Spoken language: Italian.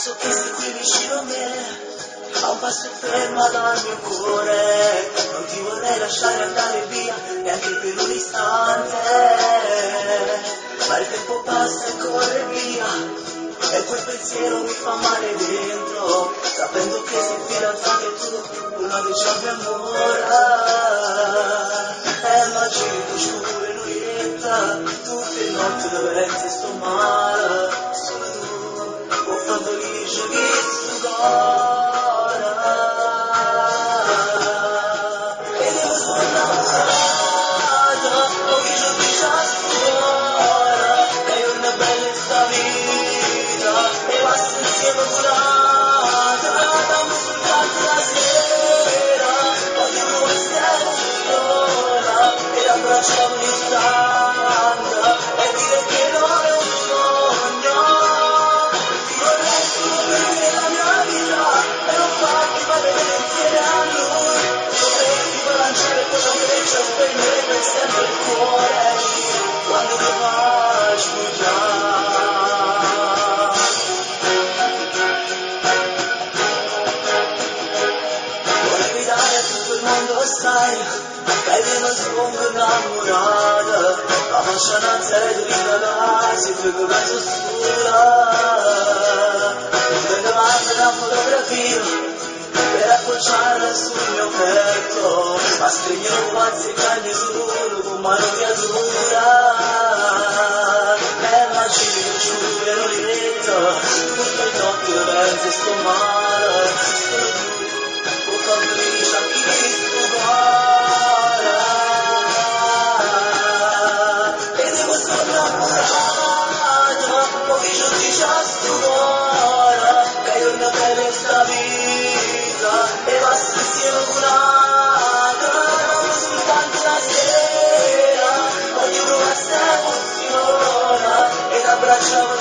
So che sei qui vicino a me, a un passo ferma dal mio cuore. Non ti vorrei lasciare andare via, neanche per un istante. Ma il tempo passa e corre via, e quel pensiero mi fa male dentro, sapendo che sei fidanzato e tu, una che ci amore. Immagino scuro e noietta, tutte le notti veramente sto male. Solo tu può far felice che sto cuore. E devo solo innamorata, ho visto che già sto cuore. È una bellezza vita, e basta insieme volata. Dammi soltanto la sera, voglio essere sola, e abbracciamo l'istante, e dire che non è un sogno. Ti vorrei solo vivere la mia vita, e non farti vedere insieme a lui. Dovresti lanciare quello che ci spegnere per sempre il cuore, quando lo faccio già. Vorrei gridare a tutto il mondo, sai, che non sono innamorata, la fascinanza è di ragazzi, poi con la sola. Non vedo davanti una fotografia per appoggiarla sul mio petto, ma spegnere pazzi e cagni solo con mano creatura. Immagino giù e non detto, tutte le notti veramente sto male. Solo tu può far felice a chi sto cuore. E devo solo innamorata, ho visto che già sto cuore. È una bellezza vita, e basta insieme volata. Non soltanto la sera, ognuno a sé emoziona, ed abbracciamo